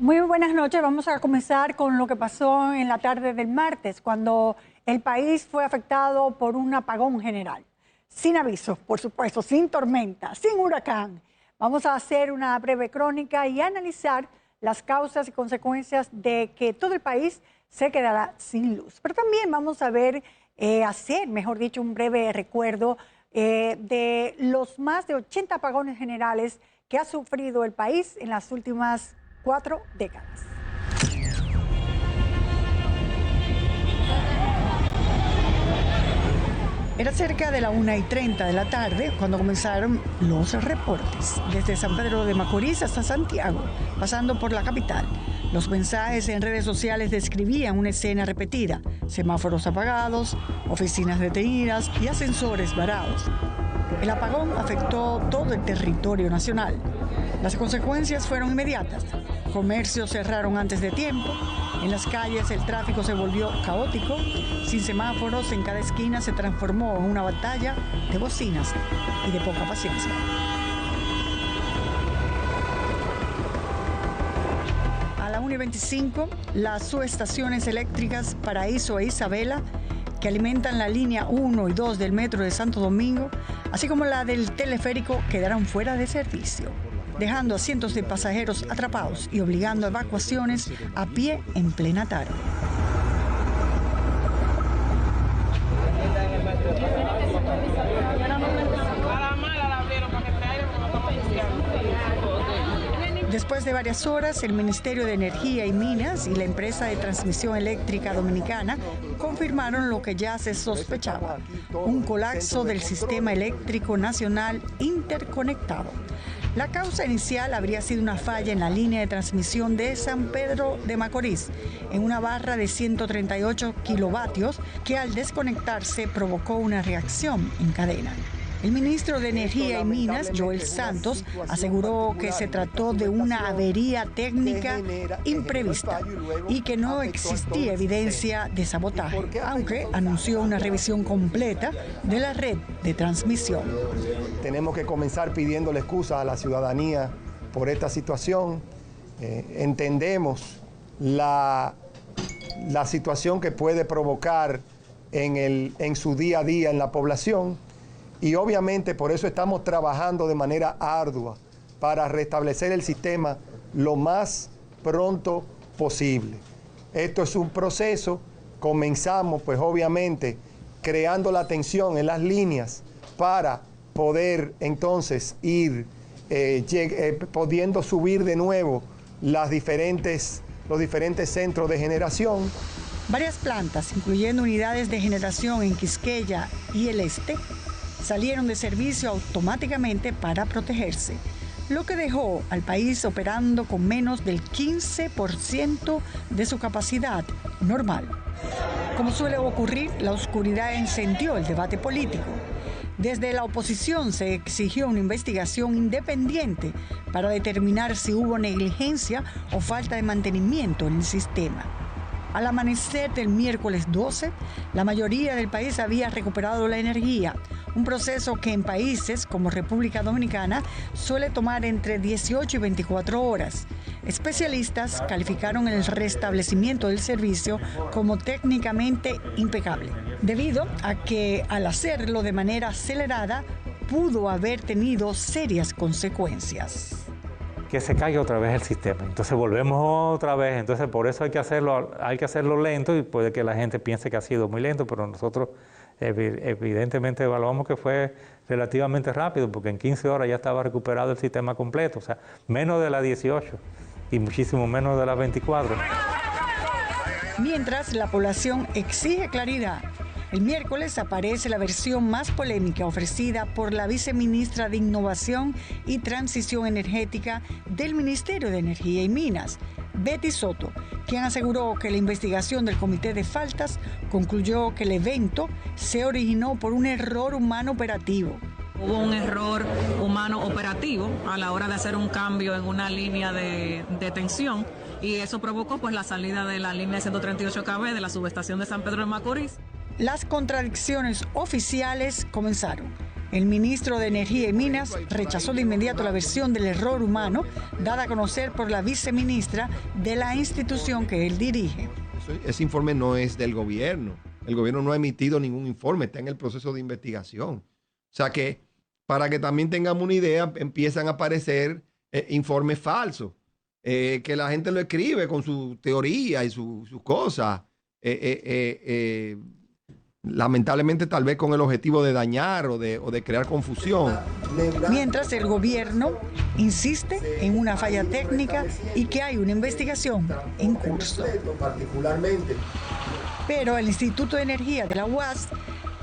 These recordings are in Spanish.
Muy buenas noches. Vamos a comenzar con lo que pasó en la tarde del martes, cuando el país fue afectado por un apagón general. Sin aviso, por supuesto, sin tormenta, sin huracán. Vamos a hacer una breve crónica y analizar las causas y consecuencias de que todo el país se quedará sin luz. Pero también vamos a ver, hacer, mejor dicho, un breve recuerdo de los más de 80 apagones generales que ha sufrido el país en las últimas 4 décadas. Era cerca de la 1:30 de la tarde cuando comenzaron los reportes. Desde San Pedro de Macorís hasta Santiago, pasando por la capital. Los mensajes en redes sociales describían una escena repetida: semáforos apagados, oficinas detenidas y ascensores varados. El apagón afectó todo el territorio nacional. Las consecuencias fueron inmediatas. Comercios cerraron antes de tiempo. En las calles el tráfico se volvió caótico. Sin semáforos, en cada esquina se transformó en una batalla de bocinas y de poca paciencia. A la 1:25, las subestaciones eléctricas Paraíso e Isabela, que alimentan la línea 1 y 2 del metro de Santo Domingo, así como la del teleférico, quedaron fuera de servicio, dejando a cientos de pasajeros atrapados y obligando a evacuaciones a pie en plena tarde. Después de varias horas, el Ministerio de Energía y Minas y la empresa de transmisión eléctrica dominicana confirmaron lo que ya se sospechaba: un colapso del sistema eléctrico nacional interconectado. La causa inicial habría sido una falla en la línea de transmisión de San Pedro de Macorís, en una barra de 138 kilovatios que al desconectarse provocó una reacción en cadena. El ministro de Energía y Minas, Joel Santos, aseguró que se trató de una avería técnica imprevista y que no existía evidencia de sabotaje, aunque anunció una revisión completa de la red de transmisión. Tenemos que comenzar pidiéndole excusas a la ciudadanía por esta situación. Entendemos la situación que puede provocar en su día a día en la población. Y obviamente por eso estamos trabajando de manera ardua para restablecer el sistema lo más pronto posible. Esto es un proceso. Comenzamos pues obviamente creando la tensión en las líneas para poder entonces ir pudiendo subir de nuevo los diferentes centros de generación. Varias plantas, incluyendo unidades de generación en Quisqueya y el Este, salieron de servicio automáticamente para protegerse, lo que dejó al país operando con menos del 15% de su capacidad normal. Como suele ocurrir, la oscuridad encendió el debate político. Desde la oposición se exigió una investigación independiente para determinar si hubo negligencia o falta de mantenimiento en el sistema. Al amanecer del miércoles 12, la mayoría del país había recuperado la energía, un proceso que en países como República Dominicana suele tomar entre 18 y 24 horas. Especialistas calificaron el restablecimiento del servicio como técnicamente impecable, debido a que al hacerlo de manera acelerada pudo haber tenido serias consecuencias. Que se caiga otra vez el sistema. Entonces volvemos otra vez. Entonces por eso hay que hacerlo lento, y puede que la gente piense que ha sido muy lento, pero nosotros evidentemente evaluamos que fue relativamente rápido, porque en 15 horas ya estaba recuperado el sistema completo, o sea, menos de las 18 y muchísimo menos de las 24. Mientras la población exige claridad, el miércoles aparece la versión más polémica ofrecida por la viceministra de Innovación y Transición Energética del Ministerio de Energía y Minas, Betty Soto, quien aseguró que la investigación del Comité de Faltas concluyó que el evento se originó por un error humano operativo. Hubo un error humano operativo a la hora de hacer un cambio en una línea de tensión, y eso provocó pues la salida de la línea 138 kV de la subestación de San Pedro de Macorís. Las contradicciones oficiales comenzaron. El ministro de Energía y Minas rechazó de inmediato la versión del error humano dada a conocer por la viceministra de la institución que él dirige. Ese informe no es del gobierno. El gobierno no ha emitido ningún informe, está en el proceso de investigación. O sea que, para que también tengamos una idea, empiezan a aparecer informes falsos, que la gente lo escribe con su teoría y sus cosas. Lamentablemente tal vez con el objetivo de dañar o de crear confusión. Mientras el gobierno insiste en una falla técnica y que hay una investigación en curso. Pero el Instituto de Energía de la UAS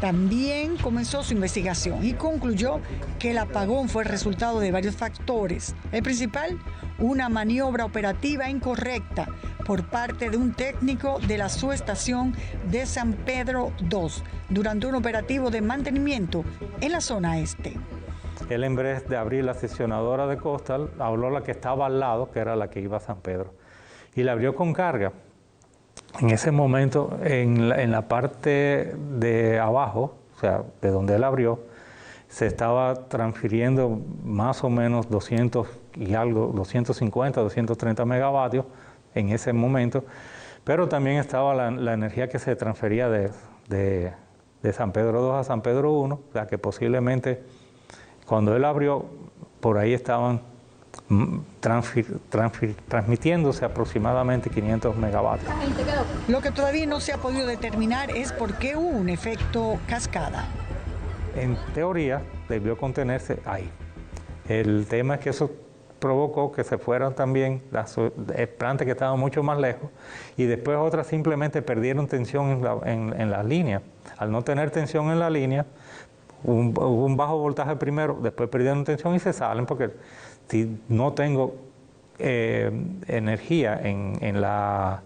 también comenzó su investigación y concluyó que el apagón fue el resultado de varios factores. El principal, una maniobra operativa incorrecta por parte de un técnico de la subestación de San Pedro II durante un operativo de mantenimiento en la zona este. Él, en vez de abrir la seccionadora de Costal, habló la que estaba al lado, que era la que iba a San Pedro, y la abrió con carga. En ese momento, en la parte de abajo, o sea, de donde él abrió, se estaba transfiriendo más o menos 200 y algo, 250, 230 megavatios en ese momento, pero también estaba la energía que se transfería de San Pedro II a San Pedro I, o sea que posiblemente cuando él abrió, por ahí estaban transmitiéndose aproximadamente 500 megavatios. Lo que todavía no se ha podido determinar es por qué hubo un efecto cascada. En teoría, debió contenerse ahí. El tema es que eso provocó que se fueran también las plantas que estaban mucho más lejos y después otras simplemente perdieron tensión en la línea. Al no tener tensión en la línea, hubo un bajo voltaje primero, después perdieron tensión y se salen porque si no tengo energía en la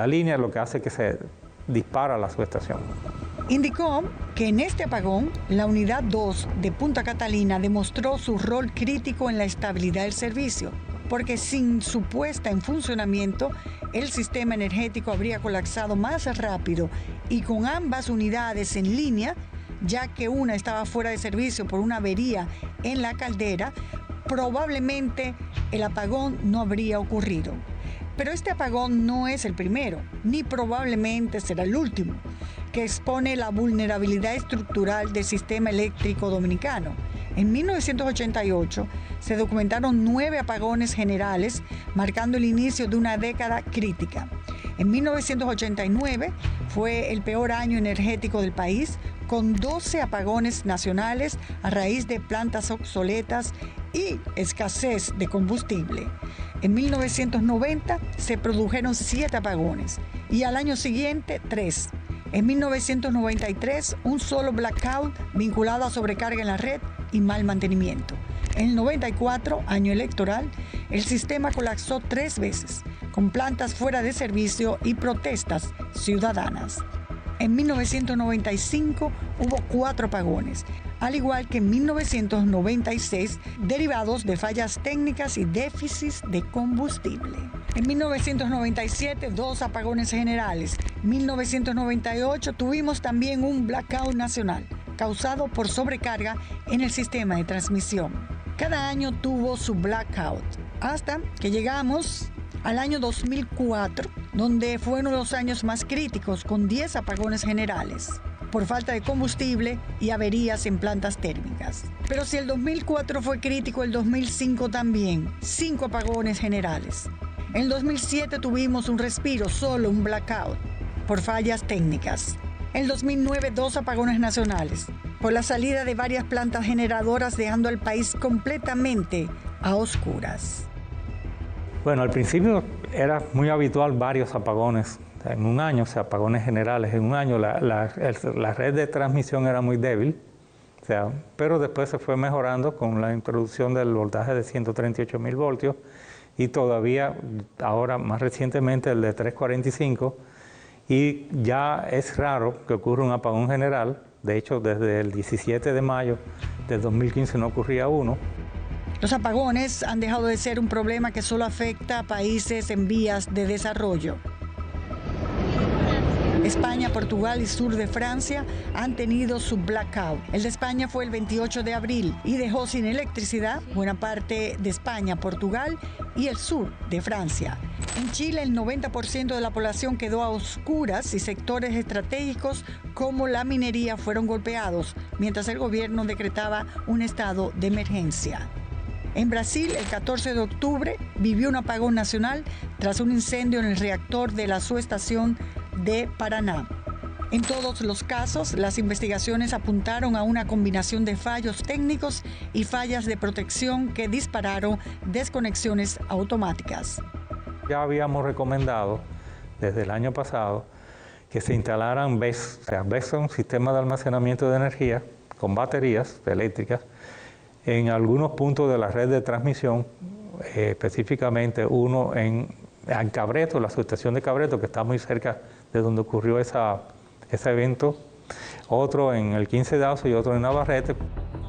línea, lo que hace es que se dispara la subestación. Indicó que en este apagón, la unidad 2 de Punta Catalina demostró su rol crítico en la estabilidad del servicio, porque sin su puesta en funcionamiento, el sistema energético habría colapsado más rápido y con ambas unidades en línea, ya que una estaba fuera de servicio por una avería en la caldera, probablemente el apagón no habría ocurrido. Pero este apagón no es el primero, ni probablemente será el último, que expone la vulnerabilidad estructural del sistema eléctrico dominicano. En 1988 se documentaron 9 apagones generales, marcando el inicio de una década crítica. En 1989 fue el peor año energético del país, con 12 apagones nacionales a raíz de plantas obsoletas y escasez de combustible. En 1990 se produjeron 7 apagones y al año siguiente 3. En 1993, un solo blackout vinculado a sobrecarga en la red y mal mantenimiento. En el 94, año electoral, el sistema colapsó 3 veces, con plantas fuera de servicio y protestas ciudadanas. En 1995 hubo 4 apagones, al igual que en 1996, derivados de fallas técnicas y déficits de combustible. En 1997, 2 apagones generales. En 1998 tuvimos también un blackout nacional, causado por sobrecarga en el sistema de transmisión. Cada año tuvo su blackout, hasta que llegamos al año 2004, donde fue uno de los años más críticos, con 10 apagones generales, por falta de combustible y averías en plantas térmicas. Pero si el 2004 fue crítico, el 2005 también, 5 apagones generales. En el 2007 tuvimos un respiro, solo un blackout, por fallas técnicas. En el 2009, 2 apagones nacionales, por la salida de varias plantas generadoras, dejando al país completamente a oscuras. Bueno, al principio era muy habitual varios apagones en un año, o sea, apagones generales en un año. La red de transmisión era muy débil, o sea, pero después se fue mejorando con la introducción del voltaje de 138.000 voltios y todavía ahora más recientemente el de 345, y ya es raro que ocurra un apagón general. De hecho, desde el 17 de mayo de 2015 no ocurría uno. Los apagones han dejado de ser un problema que solo afecta a países en vías de desarrollo. España, Portugal y sur de Francia han tenido su blackout. El de España fue el 28 de abril y dejó sin electricidad buena parte de España, Portugal y el sur de Francia. En Chile, el 90% de la población quedó a oscuras y sectores estratégicos como la minería fueron golpeados, mientras el gobierno decretaba un estado de emergencia. En Brasil, el 14 de octubre, vivió un apagón nacional tras un incendio en el reactor de la subestación de Paraná. En todos los casos, las investigaciones apuntaron a una combinación de fallos técnicos y fallas de protección que dispararon desconexiones automáticas. Ya habíamos recomendado desde el año pasado que se instalaran BESS. BESS son un sistema de almacenamiento de energía con baterías eléctricas en algunos puntos de la red de transmisión, específicamente uno en Cabreto, la subestación de Cabreto, que está muy cerca de donde ocurrió ese evento, otro en el 15 de Agosto y otro en Navarrete.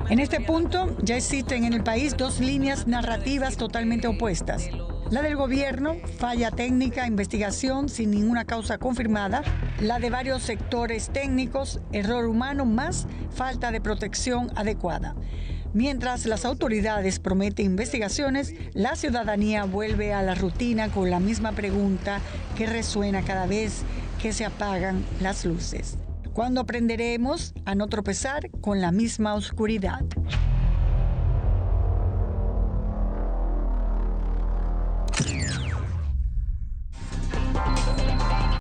En este punto ya existen en el país dos líneas narrativas totalmente opuestas. La del gobierno, falla técnica, investigación sin ninguna causa confirmada. La de varios sectores técnicos, error humano más falta de protección adecuada. Mientras las autoridades prometen investigaciones, la ciudadanía vuelve a la rutina con la misma pregunta que resuena cada vez que se apagan las luces. ¿Cuándo aprenderemos a no tropezar con la misma oscuridad?